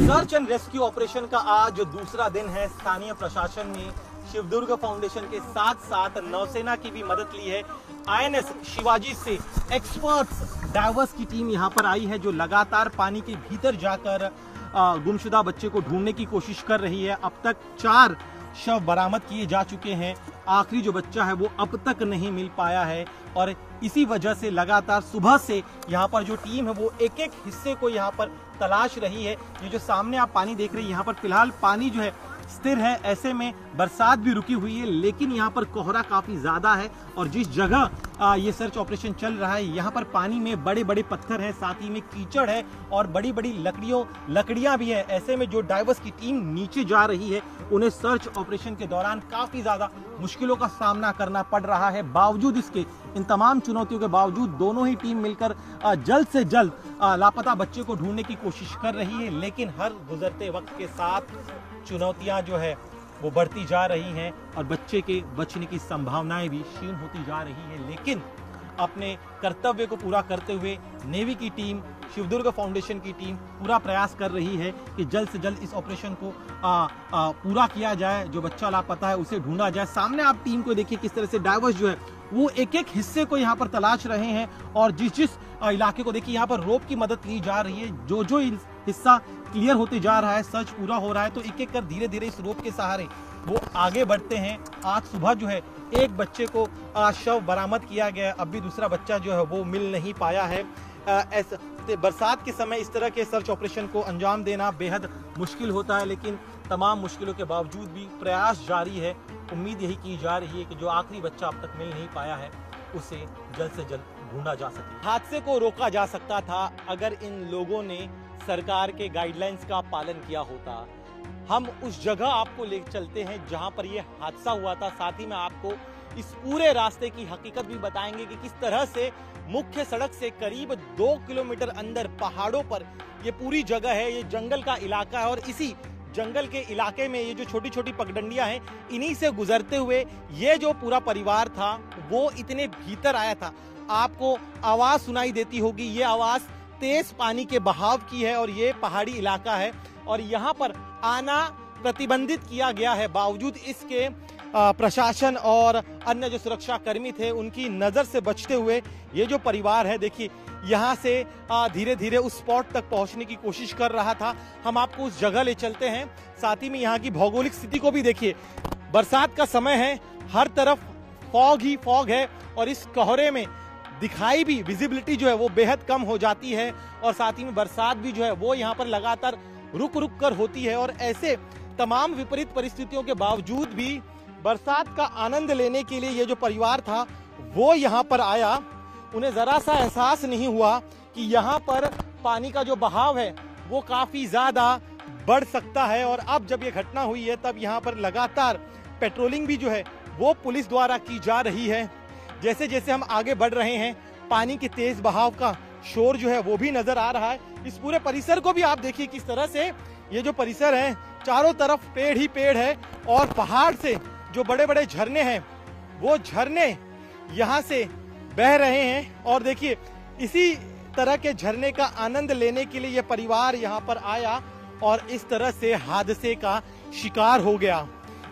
Search and rescue operation का आज दूसरा दिन है। स्थानीय प्रशासन ने शिवदुर्ग फाउंडेशन के साथ साथ नौसेना की भी मदद ली है। आईएनएस शिवाजी से एक्सपर्ट्स डाइवर्स की टीम यहां पर आई है, जो लगातार पानी के भीतर जाकर गुमशुदा बच्चे को ढूंढने की कोशिश कर रही है। अब तक 4 शव बरामद किए जा चुके हैं। आखिरी जो बच्चा है वो अब तक नहीं मिल पाया है और इसी वजह से लगातार सुबह से यहाँ पर जो टीम है वो एक एक हिस्से को यहाँ पर तलाश रही है। ये जो सामने आप पानी देख रहे हैं, यहाँ पर फिलहाल पानी जो है स्थिर है। ऐसे में बरसात भी रुकी हुई है, लेकिन यहाँ पर कोहरा काफी ज्यादा है और जिस जगह ये सर्च ऑपरेशन चल रहा है यहाँ पर पानी में बड़े बड़े पत्थर हैं, साथ ही में कीचड़ है और बड़ी बड़ी लकड़ियां भी है। ऐसे में जो डाइवर्स की टीम नीचे जा रही है उन्हें सर्च ऑपरेशन के दौरान काफी ज्यादा मुश्किलों का सामना करना पड़ रहा है। बावजूद इसके, इन तमाम चुनौतियों के बावजूद दोनों ही टीम मिलकर जल्द से जल्द लापता बच्चे को ढूंढने की कोशिश कर रही है, लेकिन हर गुजरते वक्त के साथ चुनौतियां जो है वो बढ़ती जा रही हैं और बच्चे के बचने की संभावनाएं भी क्षीण होती जा रही है। लेकिन अपने कर्तव्य को पूरा करते हुए नेवी की टीम, शिवदुर्ग फाउंडेशन की टीम पूरा प्रयास कर रही है कि जल्द से जल्द इस ऑपरेशन को पूरा किया जाए, जो बच्चा लापता है उसे ढूंढा जाए। सामने आप टीम को देखिए किस तरह से डाइवर्स जो है वो एक एक हिस्से को यहाँ पर तलाश रहे हैं और जिस इलाके को देखिए यहाँ पर रोप की मदद ली जा रही है। जो हिस्सा क्लियर होते जा रहा है, सर्च पूरा हो रहा है, तो एक एक कर धीरे धीरे इस रोप के सहारे वो आगे बढ़ते हैं। आज सुबह जो है एक बच्चे को शव बरामद किया गया, अब भी दूसरा बच्चा जो है वो मिल नहीं पाया है। बरसात के समय इस तरह के सर्च ऑपरेशन को अंजाम देना बेहद मुश्किल होता है, लेकिन तमाम मुश्किलों के बावजूद भी प्रयास जारी है। उम्मीद यही की जा रही है कि जो आखिरी बच्चा अब तक मिल नहीं पाया है उसे जल्द से जल्द ढूंढा जा सके। हादसे को रोका जा सकता था अगर इन लोगों ने सरकार के गाइडलाइंस का पालन किया होता। हम उस जगह आपको ले चलते हैं जहां पर यह हादसा हुआ था। साथ ही में आपको इस पूरे रास्ते की हकीकत भी बताएंगे कि किस तरह से मुख्य सड़क से करीब 2 किलोमीटर अंदर पहाड़ों पर ये पूरी जगह है। ये जंगल का इलाका है और इसी जंगल के इलाके में ये जो छोटी छोटी पगडंडियां हैं, इन्हीं से गुजरते हुए ये जो पूरा परिवार था वो इतने भीतर आया था। आपको आवाज सुनाई देती होगी, ये आवाज तेज पानी के बहाव की है और ये पहाड़ी इलाका है और यहाँ पर आना प्रतिबंधित किया गया है। बावजूद इसके प्रशासन और अन्य जो सुरक्षा कर्मी थे उनकी नजर से बचते हुए ये जो परिवार है, देखिए यहाँ से धीरे धीरे उस स्पॉट तक पहुंचने की कोशिश कर रहा था। हम आपको उस जगह ले चलते हैं। साथ ही में यहाँ की भौगोलिक स्थिति को भी देखिए। बरसात का समय है, हर तरफ फॉग ही फॉग है और इस कोहरे में दिखाई भी, विजिबिलिटी जो है वो बेहद कम हो जाती है और साथ ही में बरसात भी जो है वो यहाँ पर लगातार रुक रुक कर होती है। और ऐसे तमाम विपरीत परिस्थितियों के बावजूद भी बरसात का आनंद लेने के लिए ये जो परिवार था वो यहाँ पर आया। उन्हें जरा सा एहसास नहीं हुआ कि यहाँ पर पानी का जो बहाव है वो काफी ज्यादा बढ़ सकता है। और अब जब ये घटना हुई है तब यहाँ पर लगातार पेट्रोलिंग भी जो है वो पुलिस द्वारा की जा रही है। जैसे जैसे हम आगे बढ़ रहे हैं पानी के तेज बहाव का शोर जो है वो भी नजर आ रहा है। इस पूरे परिसर को भी आप देखिए किस तरह से ये जो परिसर है चारों तरफ पेड़ ही पेड़ है और पहाड़ से जो बड़े बड़े झरने हैं वो झरने यहाँ से बह रहे हैं। और देखिए इसी तरह के झरने का आनंद लेने के लिए यह परिवार यहाँ पर आया और इस तरह से हादसे का शिकार हो गया।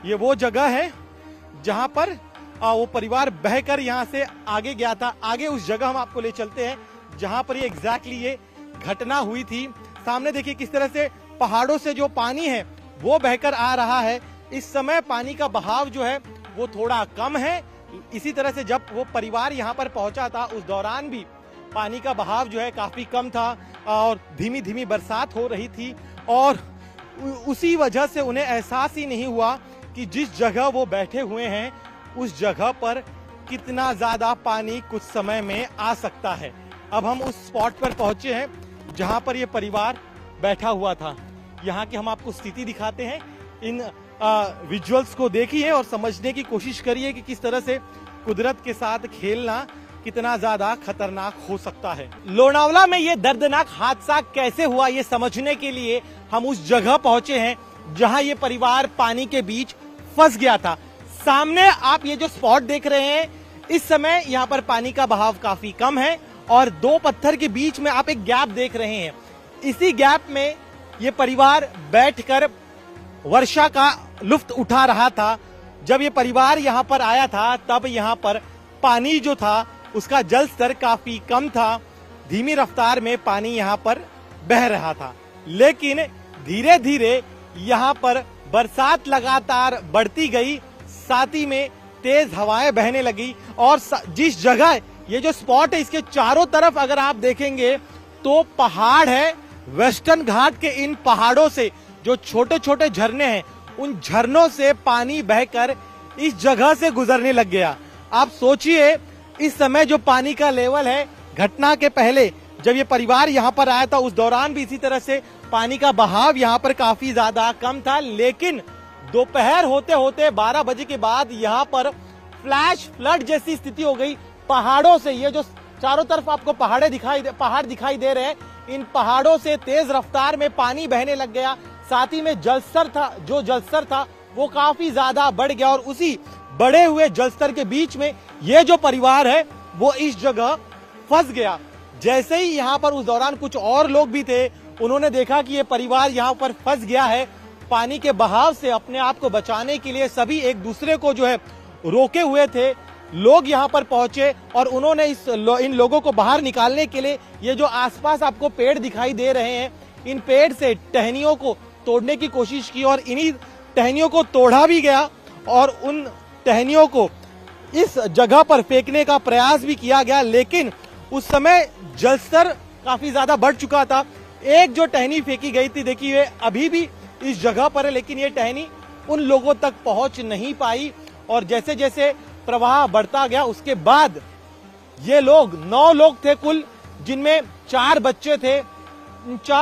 ये वो जगह है जहाँ पर वो परिवार बहकर यहाँ से आगे गया था। आगे उस जगह हम आपको ले चलते हैं जहाँ पर ये एग्जैक्टली ये घटना हुई थी। सामने देखिए किस तरह से पहाड़ों से जो पानी है वो बहकर आ रहा है। इस समय पानी का बहाव जो है वो थोड़ा कम है। इसी तरह से जब वो परिवार यहाँ पर पहुंचा था उस दौरान भी पानी का बहाव जो है काफी कम था और धीमी धीमी बरसात हो रही थी और उसी वजह से उन्हें एहसास ही नहीं हुआ कि जिस जगह वो बैठे हुए हैं उस जगह पर कितना ज्यादा पानी कुछ समय में आ सकता है। अब हम उस स्पॉट पर पहुंचे हैं जहां पर ये परिवार बैठा हुआ था। यहाँ की हम आपको स्थिति दिखाते हैं। इन विजुअल्स को देखिए और समझने की कोशिश करिए कि किस तरह से कुदरत के साथ खेलना कितना ज्यादा खतरनाक हो सकता है। लोनावला में ये दर्दनाक हादसा कैसे हुआ ये समझने के लिए हम उस जगह पहुंचे हैं जहां ये परिवार पानी के बीच फंस गया था। सामने आप ये जो स्पॉट देख रहे हैं, इस समय यहाँ पर पानी का बहाव काफी कम है और 2 पत्थर के बीच में आप एक गैप देख रहे हैं। इसी गैप में ये परिवार बैठकर वर्षा का लुफ्त उठा रहा था। जब ये परिवार यहाँ पर आया था तब यहाँ पर पानी जो था उसका जल स्तर काफी कम था, धीमी रफ्तार में पानी यहाँ पर बह रहा था। लेकिन धीरे धीरे यहाँ पर बरसात लगातार बढ़ती गई, साथ ही में तेज हवाएं बहने लगी और जिस जगह ये जो स्पॉट है इसके चारों तरफ अगर आप देखेंगे तो पहाड़ है। वेस्टर्न घाट के इन पहाड़ों से जो छोटे छोटे झरने हैं उन झरनों से पानी बहकर इस जगह से गुजरने लग गया। आप सोचिए इस समय जो पानी का लेवल है, घटना के पहले जब ये परिवार यहाँ पर आया था उस दौरान भी इसी तरह से पानी का बहाव यहाँ पर काफी ज्यादा कम था। लेकिन दोपहर होते होते 12 बजे के बाद यहाँ पर फ्लैश फ्लड जैसी स्थिति हो गई। पहाड़ों से ये जो चारों तरफ आपको पहाड़ दिखाई दे रहे हैं, इन पहाड़ों से तेज रफ्तार में पानी बहने लग गया। साथ ही में जलस्तर था वो काफी ज्यादा बढ़ गया और उसी बढ़े हुए जलस्तर के बीच में ये जो परिवार है वो इस जगह फंस गया। जैसे ही यहाँ पर उस दौरान कुछ और लोग भी थे, उन्होंने देखा कि ये परिवार यहाँ पर फंस गया है। पानी के बहाव से अपने आप को बचाने के लिए सभी एक दूसरे को जो है रोके हुए थे। लोग यहाँ पर पहुंचे और उन्होंने इन लोगों को बाहर निकालने के लिए ये जो आसपास आपको पेड़ दिखाई दे रहे हैं, इन पेड़ से टहनियों को तोड़ने की कोशिश की और इन्हीं टहनियों को तोड़ा भी गया और उन टहनियों को इस जगह पर फेंकने का प्रयास भी किया गया। लेकिन उस समय जलस्तर काफी ज्यादा बढ़ चुका था। एक जो टहनी फेंकी गई थी, देखिए अभी भी इस जगह पर है, लेकिन ये टहनी उन लोगों तक पहुंच नहीं पाई। और जैसे जैसे प्रवाह बढ़ता गया उसके बाद ये लोग 9 लोग थे कुल, जिनमें 4 बच्चे थे।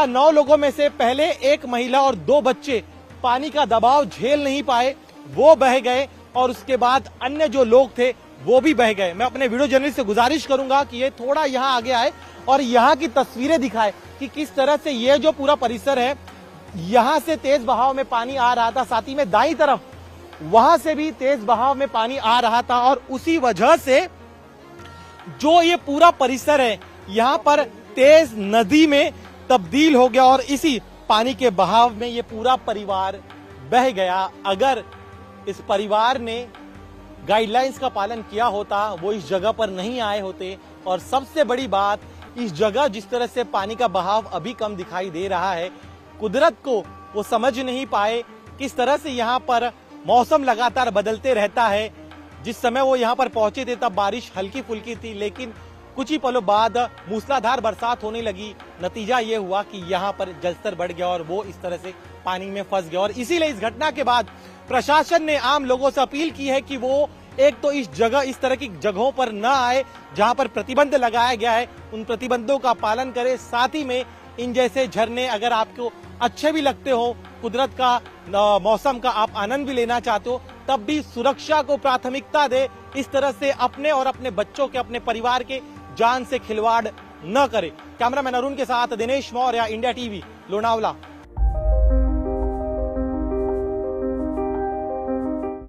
9 लोगों में से पहले एक महिला और 2 बच्चे पानी का दबाव झेल नहीं पाए, वो बह गए और उसके बाद अन्य जो लोग थे वो भी बह गए। मैं अपने वीडियो जर्नलिस्ट से गुजारिश करूंगा कि ये थोड़ा यहाँ आगे आए और यहाँ की तस्वीरें दिखाए कि किस तरह से ये जो पूरा परिसर है, यहाँ से तेज बहाव में पानी आ रहा था, साथ ही में दाईं तरफ वहां से भी तेज बहाव में पानी आ रहा था और उसी वजह से जो ये पूरा परिसर है यहाँ पर तेज नदी में तब्दील हो गया और इसी पानी के बहाव में ये पूरा परिवार बह गया। अगर इस परिवार ने गाइडलाइंस का पालन किया होता, वो इस जगह पर नहीं आए होते। और सबसे बड़ी बात, इस जगह जिस तरह से पानी का बहाव अभी कम दिखाई दे रहा है, कुदरत को वो समझ नहीं पाए किस तरह से यहाँ पर मौसम लगातार बदलते रहता है। जिस समय वो यहाँ पर पहुंचे थे तब बारिश हल्की फुल्की थी, लेकिन कुछ ही पलों बाद मूसलाधार बरसात होने लगी। नतीजा ये हुआ कि यहाँ पर जलस्तर बढ़ गया और वो इस तरह से पानी में फंस गया। और इसीलिए इस घटना के बाद प्रशासन ने आम लोगों से अपील की है कि वो एक तो इस तरह की जगहों पर न आए जहां पर प्रतिबंध लगाया गया है, उन प्रतिबंधों का पालन करें। साथ ही में इन जैसे झरने अगर आपको अच्छे भी लगते हो, कुदरत का मौसम का आप आनंद भी लेना चाहते हो, तब भी सुरक्षा को प्राथमिकता दे। इस तरह से अपने और अपने बच्चों के, अपने परिवार के जान से खिलवाड़ न करे। कैमरामैन अरुण के साथ दिनेश मौर्य, इंडिया टीवी, लोनावला।